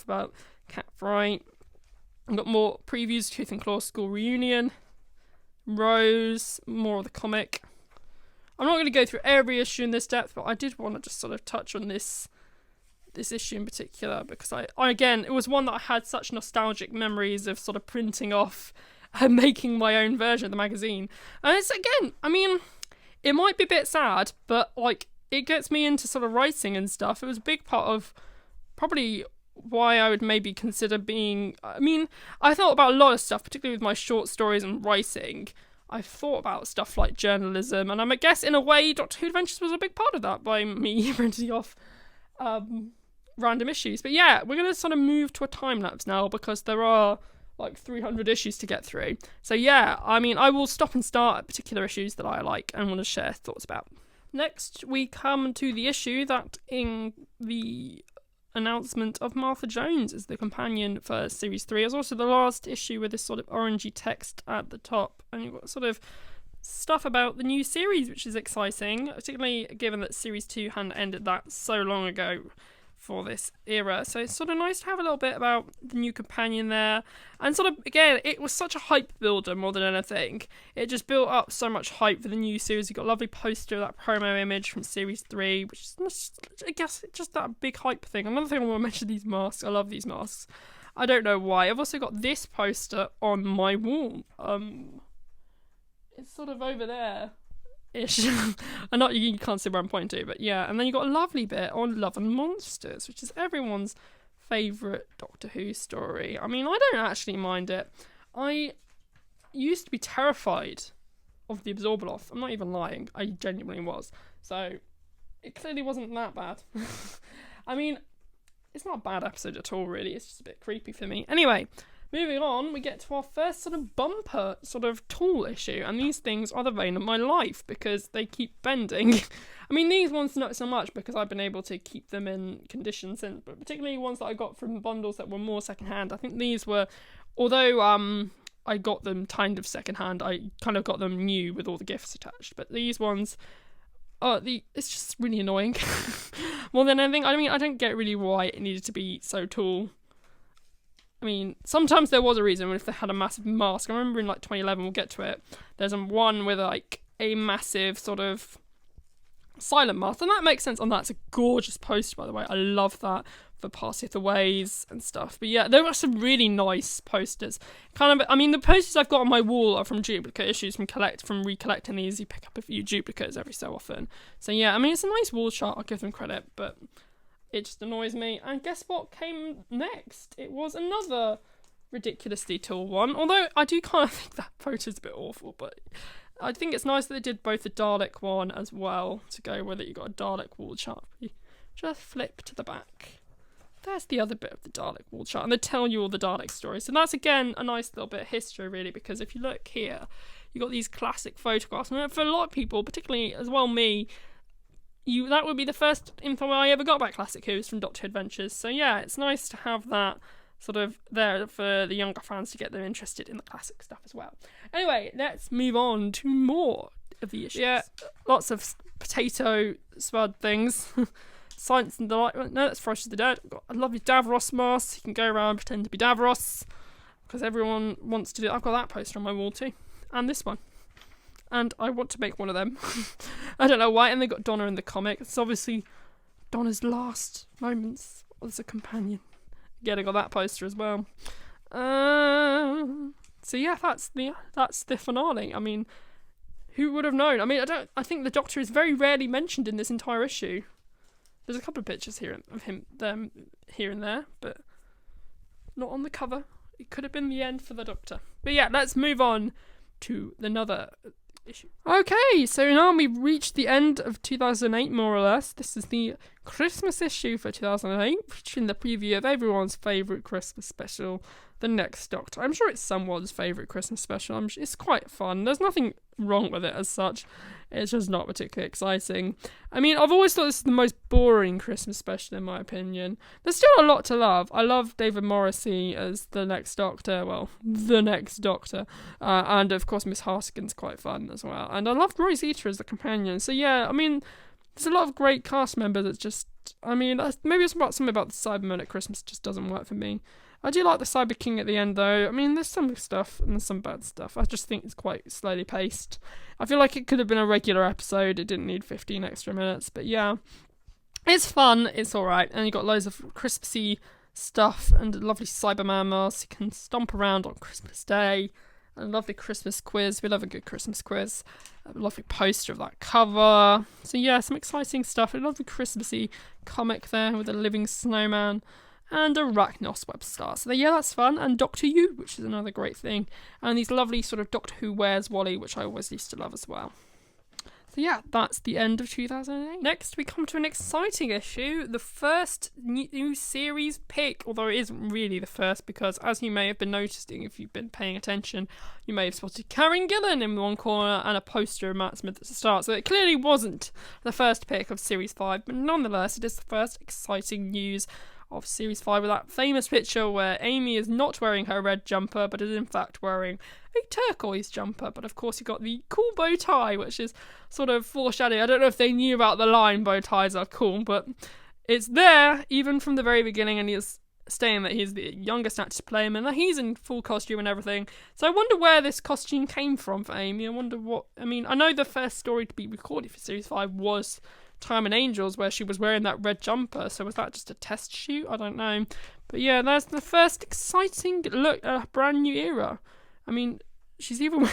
about Cat Fright. I've got more previews, Tooth and Claw School Reunion, Rose, more of the comic. I'm not going to go through every issue in this depth, but I did want to just sort of touch on this issue in particular, because I again, it was one that I had such nostalgic memories of sort of printing off and making my own version of the magazine. And it's, again, I mean, it might be a bit sad, but like, it gets me into sort of writing and stuff. It was a big part of probably why I would maybe consider being, I mean, I thought about a lot of stuff, particularly with my short stories and writing. I thought about stuff like journalism, and I guess in a way Doctor Who Adventures was a big part of that by me printing off random issues. But yeah, we're going to sort of move to a time lapse now, because there are like 300 issues to get through. So yeah, I mean, I will stop and start at particular issues that I like and want to share thoughts about. Next, we come to the issue that in the announcement of Martha Jones as the companion for Series 3. It was also the last issue with this sort of orangey text at the top, and you've got sort of stuff about the new series, which is exciting, particularly given that Series 2 hadn't ended that so long ago for this era. So it's sort of nice to have a little bit about the new companion there, and sort of, again, it was such a hype builder more than anything. It just built up so much hype for the new series. You got a lovely poster of that promo image from Series 3, which is just, I guess, just that big hype thing. Another thing I want to mention, these masks. I love these masks. I don't know why. I've also got this poster on my wall. It's sort of over there ish. And not, you can't see where I'm pointing to, but yeah. And then you got a lovely bit on Love and Monsters, which is everyone's favourite Doctor Who story. I mean, I don't actually mind it. I used to be terrified of the Absorbaloff. I'm not even lying. I genuinely was. So it clearly wasn't that bad. I mean, it's not a bad episode at all, really. It's just a bit creepy for me. Anyway, moving on, we get to our first sort of bumper sort of tool issue, and these things are the vein of my life because they keep bending. I mean, these ones not so much because I've been able to keep them in condition since, but particularly ones that I got from bundles that were more secondhand. I think these were, although I got them kind of secondhand, I kind of got them new with all the gifts attached. But these ones, it's just really annoying. More than anything, I mean, I don't get really why it needed to be so tall. I mean, sometimes there was a reason if they had a massive mask. I remember in like 2011, we'll get to it, there's one with like a massive sort of silent mask, and that makes sense. And that's a gorgeous poster, by the way. I love that for Passeth Aways and stuff. But yeah, there are some really nice posters. Kind of, I mean, the posters I've got on my wall are from duplicate issues, from recollecting these. You pick up a few duplicates every so often. So yeah, I mean, it's a nice wall chart. I'll give them credit, but it just annoys me. And guess what came next? It was another ridiculously tall one. Although I do kind of think that photo's a bit awful, but I think it's nice that they did both the Dalek one as well to go with it. You got a Dalek wall chart. You just flip to the back. There's the other bit of the Dalek wall chart, and they tell you all the Dalek stories. So that's, again, a nice little bit of history, really, because if you look here, you got these classic photographs. And for a lot of people, particularly as well me, that would be the first info I ever got about Classic Who is from Doctor Who Adventures. So yeah, it's nice to have that sort of there for the younger fans to get them interested in the classic stuff as well. Anyway, let's move on to more of the issues. Yeah, lots of potato spud things. Science and Delight. No, that's Fresh as the Dead. I've got a lovely Davros mask. You can go around and pretend to be Davros because everyone wants to do it. I've got that poster on my wall too, and this one. And I want to make one of them. I don't know why. And they got Donna in the comic. It's obviously Donna's last moments as a companion. Again, I got that poster as well. So yeah, that's the finale. I mean, who would have known? I mean, I think the Doctor is very rarely mentioned in this entire issue. There's a couple of pictures here of them here and there, but not on the cover. It could have been the end for the Doctor. But yeah, let's move on to another issue. Okay, so now we've reached the end of 2008, more or less. This is the Christmas issue for 2008, featuring the preview of everyone's favourite Christmas special, The Next Doctor. I'm sure it's someone's favourite Christmas special. It's quite fun. There's nothing wrong with it as such. It's just not particularly exciting. I mean, I've always thought this is the most boring Christmas special in my opinion. There's still a lot to love. I love David Morrissey as the Next Doctor. Well, the Next Doctor. And of course Miss Hartigan's quite fun as well. And I loved Rosita as the companion. So yeah, I mean, there's a lot of great cast members that just I mean, maybe it's about something about the Cybermen at Christmas just doesn't work for me. I do like the Cyber King at the end, though. I mean, there's some good stuff and there's some bad stuff. I just think it's quite slowly paced. I feel like it could have been a regular episode. It didn't need 15 extra minutes. But yeah, it's fun. It's alright. And you got loads of Christmassy stuff and a lovely Cyberman mask. You can stomp around on Christmas Day. A lovely Christmas quiz. We love a good Christmas quiz. A lovely poster of that cover. So yeah, some exciting stuff. A lovely Christmassy comic there with a living snowman. And Arachnos web star. So yeah, that's fun. And Doctor Who, which is another great thing. And these lovely sort of Doctor Who Where's Wally, which I always used to love as well. So yeah, that's the end of 2008. Next, we come to an exciting issue. The first new series pick, although it isn't really the first, because as you may have been noticing if you've been paying attention, you may have spotted Karen Gillan in one corner and a poster of Matt Smith at the start. So it clearly wasn't the first pick of Series 5, but nonetheless, it is the first exciting news of Series 5 with that famous picture where Amy is not wearing her red jumper but is in fact wearing a turquoise jumper. But of course you got the cool bow tie, which is sort of foreshadowing. I don't know if they knew about the line bow ties are cool, but it's there even from the very beginning, and he's saying that he's the youngest actor to play him and that he's in full costume and everything. So I wonder where this costume came from for Amy. I wonder what... I mean, I know the first story to be recorded for Series 5 was Time and Angels, where she was wearing that red jumper, so was that just a test shoot? I don't know. But yeah, that's the first exciting look at a brand new era. I mean, she's even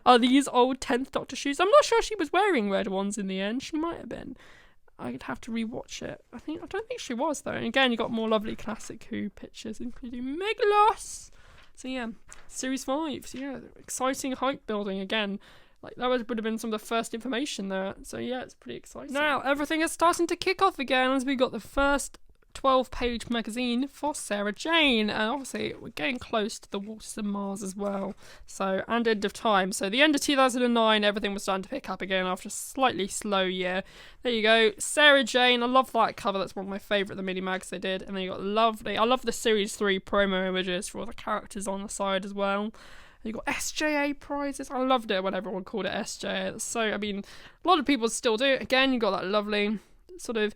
are these old 10th Doctor shoes? I'm not sure she was wearing red ones in the end. She might have been. I'd have to rewatch it. I don't think she was, though. And again, you got more lovely classic Who pictures, including Megalos. So yeah, Series 5. So yeah, exciting hype building again. Like, that would have been some of the first information there. So yeah, it's pretty exciting. Now, everything is starting to kick off again as we got the first 12-page magazine for Sarah Jane. And obviously, we're getting close to the Waters of Mars as well. So, and End of Time. So, the end of 2009, everything was starting to pick up again after a slightly slow year. There you go. Sarah Jane. I love that cover. That's one of my favourite, the mini-mags they did. And then you got lovely... I love the Series 3 promo images for all the characters on the side as well. You got SJA prizes. I loved it when everyone called it SJA. So, I mean, a lot of people still do it. Again, you got that lovely sort of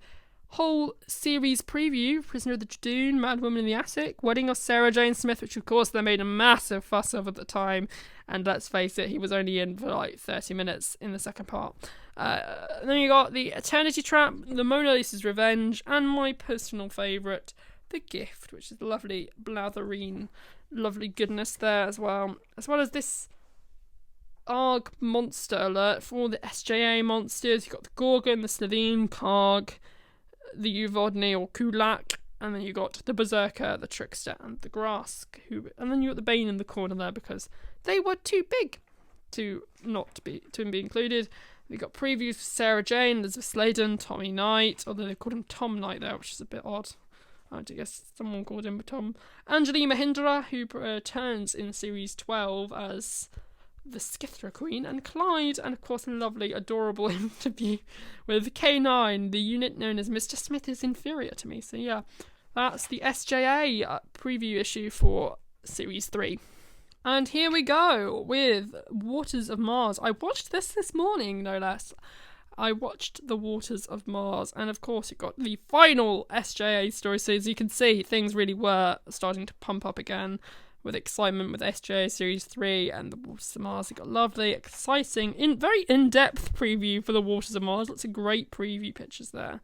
whole series preview. Prisoner of the Jadoon, Mad Woman in the Attic, Wedding of Sarah Jane Smith, which of course they made a massive fuss of at the time. And let's face it, he was only in for like 30 minutes in the second part. And then you got the Eternity Trap, the Mona Lisa's Revenge, and my personal favourite, The Gift, which is the lovely Blatherine. Lovely goodness there as well as this ARG monster alert for all the SJA monsters. You've got the Gorgon, the Slitheen, Karg, the Uvodni or Kulak, and then you got the Berserker, the Trickster, and the Grask, and then you got the Bane in the corner there because they were too big to be included. We got previews for Sarah Jane, Elizabeth Sladen, Tommy Knight, although they called him Tom Knight there, which is a bit odd. I guess someone called him Tom. Anjali Mahindra, who returns in Series 12 as the Skithra Queen, and Clyde, and of course a lovely, adorable interview with K9, the unit known as Mr. Smith is inferior to me. So yeah, that's the SJA preview issue for Series 3. And here we go with Waters of Mars. I watched this morning, no less. I watched The Waters of Mars, and of course it got the final SJA story, so as you can see, things really were starting to pump up again with excitement with SJA Series 3 and The Waters of Mars. It got lovely, exciting, very in-depth preview for The Waters of Mars. Lots of great preview pictures there.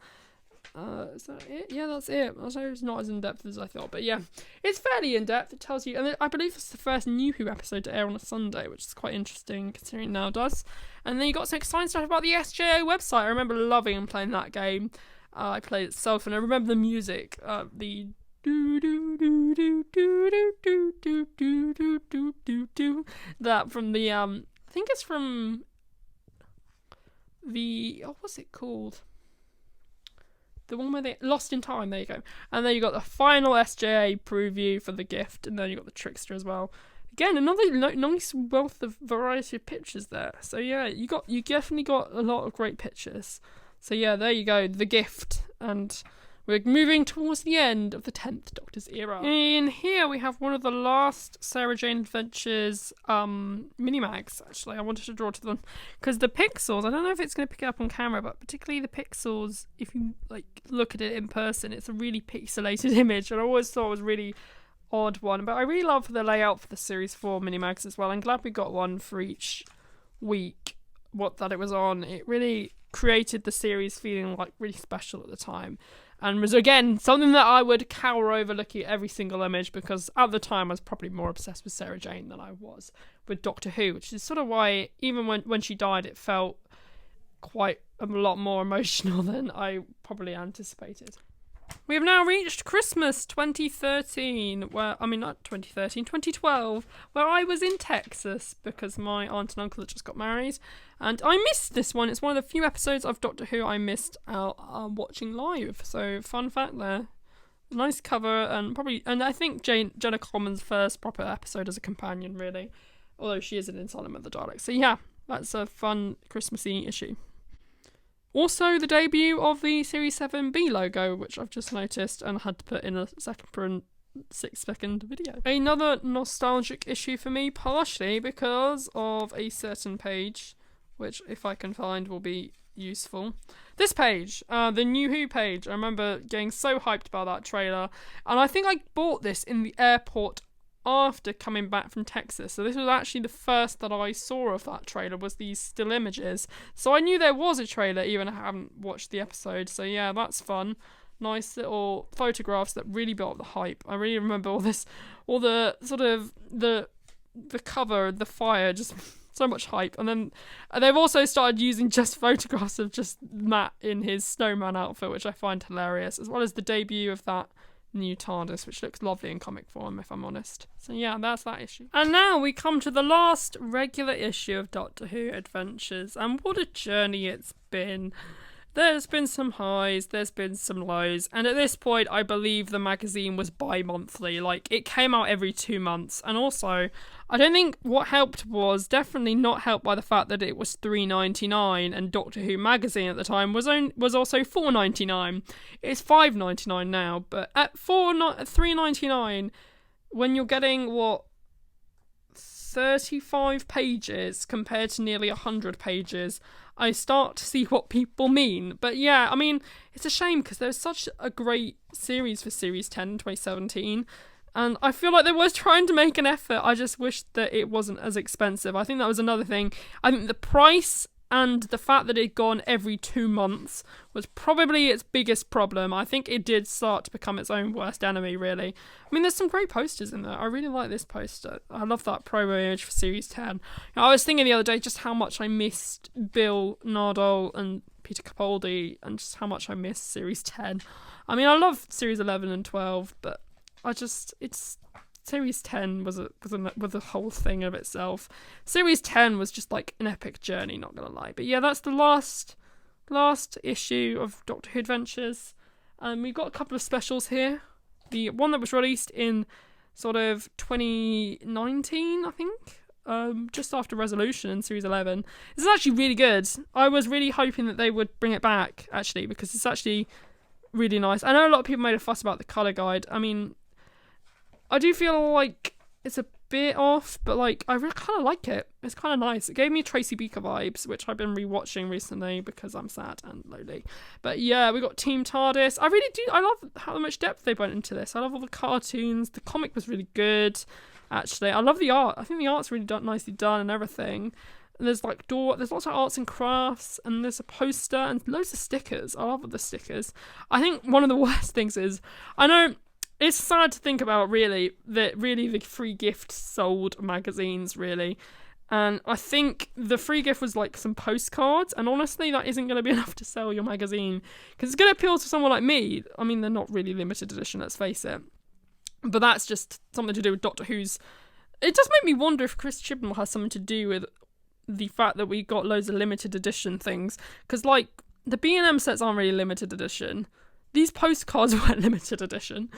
Is that it? Yeah, that's it. It's not as in-depth as I thought, but yeah, it's fairly in-depth. It tells you, and I believe it's the first New Who episode to air on a Sunday, which is quite interesting considering it now does. And then you got some exciting stuff about the SJA website. I remember loving and playing that game. I played it myself, and I remember the music, the do do do do do do do do do do do do do, that from the I think it's from the what's it called? The one where they Lost in Time, there you go. And then you got the final SJA preview for The Gift, and then you got the Trickster as well. Again, another nice wealth of variety of pictures there. So yeah, you definitely got a lot of great pictures. So yeah, there you go, The Gift, and we're moving towards the end of the 10th Doctor's era. In here, we have one of the last Sarah Jane Adventures mini-mags, actually. I wanted to draw to them. Because the pixels, I don't know if it's going to pick it up on camera, but particularly the pixels, if you look at it in person, it's a really pixelated image. And I always thought it was really odd one. But I really love the layout for the Series 4 mini-mags as well. I'm glad we got one for each week that it was on. It really created the series feeling really special at the time, and was again something that I would cower over looking at every single image, because at the time I was probably more obsessed with Sarah Jane than I was with Doctor Who, which is sort of why even when she died it felt quite a lot more emotional than I probably anticipated. We have now reached Christmas 2013, not 2013, 2012, where I was in Texas because my aunt and uncle had just got married, and I missed this one. It's one of the few episodes of Doctor Who I missed out watching live, so fun fact there. Nice cover, and I think Jenna Coleman's first proper episode as a companion, really, although she is in Asylum of the Daleks. So yeah, that's a fun Christmassy issue. Also, the debut of the Series 7B logo, which I've just noticed and had to put in a 6-second video. Another nostalgic issue for me, partially because of a certain page, which if I can find will be useful. This page, the New Who page, I remember getting so hyped about that trailer, and I think I bought this in the airport after coming back from Texas. So this was actually the first that I saw of that trailer, was these still images. So I knew there was a trailer even if I haven't watched the episode. So yeah, that's fun. Nice little photographs that really built up the hype. I really remember all the sort of the cover, the fire, just so much hype. And then they've also started using just photographs of just Matt in his snowman outfit, which I find hilarious, as well as the debut of that new TARDIS, which looks lovely in comic form, if I'm honest. So yeah, that's that issue. And now we come to the last regular issue of Doctor Who Adventures, and what a journey it's been. There's been some highs, there's been some lows, and at this point I believe the magazine was bi-monthly, it came out every 2 months. And also, I don't think what helped was definitely not helped by the fact that it was $3.99 and Doctor Who magazine at the time was also $4.99. It's $5.99 now, but at $3.99, when you're getting 35 pages compared to nearly 100 pages, I start to see what people mean. But yeah, I mean, it's a shame because there was such a great series for Series 10 in 2017, and I feel like they were trying to make an effort. I just wish that it wasn't as expensive. I think that was another thing. I think the price and the fact that it'd gone every 2 months was probably its biggest problem. I think it did start to become its own worst enemy, really. I mean, there's some great posters in there. I really like this poster. I love that promo image for Series 10. I was thinking the other day just how much I missed Bill Nardole and Peter Capaldi, and just how much I missed Series 10. I mean, I love Series 11 and 12, but Series 10 was a whole thing of itself. Series 10 was just an epic journey, not gonna lie. But yeah, that's the last issue of Doctor Who Adventures. We've got a couple of specials here. The one that was released in sort of 2019, I think, just after Resolution in Series 11. This is actually really good. I was really hoping that they would bring it back, actually, because it's actually really nice. I know a lot of people made a fuss about the colour guide. I mean, I do feel like it's a bit off, but I really kind of like it. It's kind of nice. It gave me Tracy Beaker vibes, which I've been rewatching recently because I'm sad and lonely. But yeah, we got Team TARDIS. I love how much depth they went into this. I love all the cartoons. The comic was really good, actually. I love the art. I think the art's really nicely done and everything. And there's there's lots of arts and crafts, and there's a poster and loads of stickers. I love the stickers. I think one of the worst things is, I know it's sad to think about, really, that really the free gift sold magazines, really. And I think the free gift was some postcards, and honestly that isn't going to be enough to sell your magazine, because it's going to appeal to someone like me. I mean, they're not really limited edition, let's face it, but that's just something to do with Doctor Who's. It does make me wonder if Chris Chibnall has something to do with the fact that we got loads of limited edition things, because the B&M sets aren't really limited edition. These postcards weren't limited edition.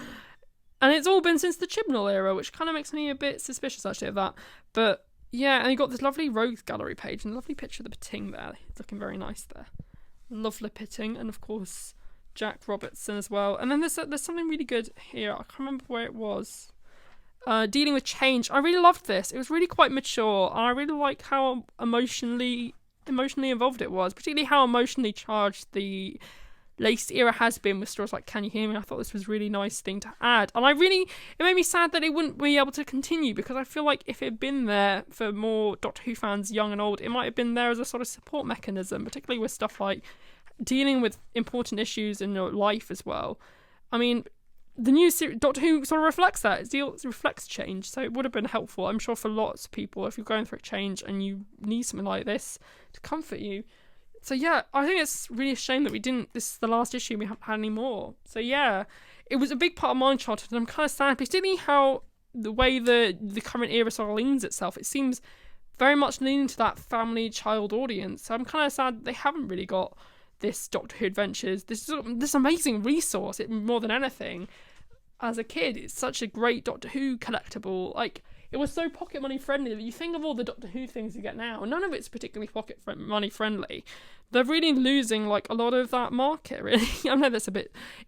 And it's all been since the Chibnall era, which kind of makes me a bit suspicious, actually, of that. But yeah, and you got this lovely Rogues Gallery page and a lovely picture of the Pitting there. It's looking very nice there. Lovely Pitting, and of course, Jack Robertson as well. And then there's something really good here. I can't remember where it was. Dealing with change. I really loved this. It was really quite mature. I really like how emotionally involved it was, particularly how emotionally charged the latest era has been with stories like Can You Hear Me? I thought this was a really nice thing to add. And it made me sad that it wouldn't be able to continue, because I feel like if it had been there for more Doctor Who fans, young and old, it might have been there as a sort of support mechanism, particularly with stuff like dealing with important issues in your life as well. I mean, the new Doctor Who sort of reflects that. It reflects change, so it would have been helpful, I'm sure, for lots of people if you're going through a change and you need something like this to comfort you. So yeah, I think it's really a shame that this is the last issue, we haven't had any more. So yeah, it was a big part of my childhood, and I'm kind of sad, particularly how the way the current era sort of leans itself. It seems very much leaning to that family child audience. So I'm kind of sad that they haven't really got this Doctor Who Adventures, this amazing resource, more than anything. As a kid, it's such a great Doctor Who collectible. Like, it was so pocket money friendly that you think of all the Doctor Who things you get now, none of it's particularly pocket money friendly. They're really losing like a lot of that market, really. I know that's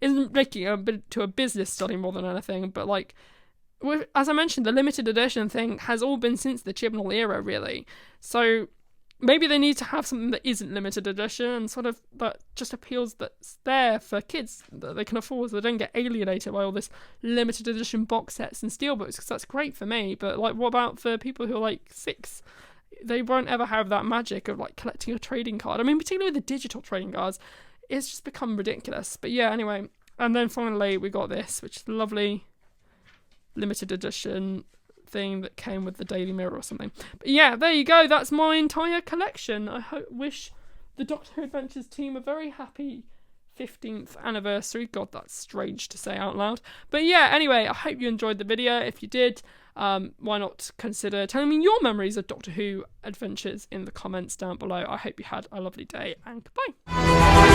isn't making a bit to a business study more than anything, but like, as I mentioned, the limited edition thing has all been since the Chibnall era, really. So maybe they need to have something that isn't limited edition and sort of that just appeals, that's there for kids that they can afford, so they don't get alienated by all this limited edition box sets and steelbooks, because that's great for me. But like, what about for people who are like 6? They won't ever have that magic of like collecting a trading card. I mean, particularly with the digital trading cards, it's just become ridiculous. But yeah, anyway. And then finally we got this, which is the lovely limited edition thing that came with the Daily Mirror or something. But yeah, there you go. That's my entire collection. I wish the Doctor Who Adventures team a very happy 15th anniversary. God, that's strange to say out loud. But yeah, anyway, I hope you enjoyed the video. If you did, why not consider telling me your memories of Doctor Who Adventures in the comments down below. I hope you had a lovely day, and goodbye.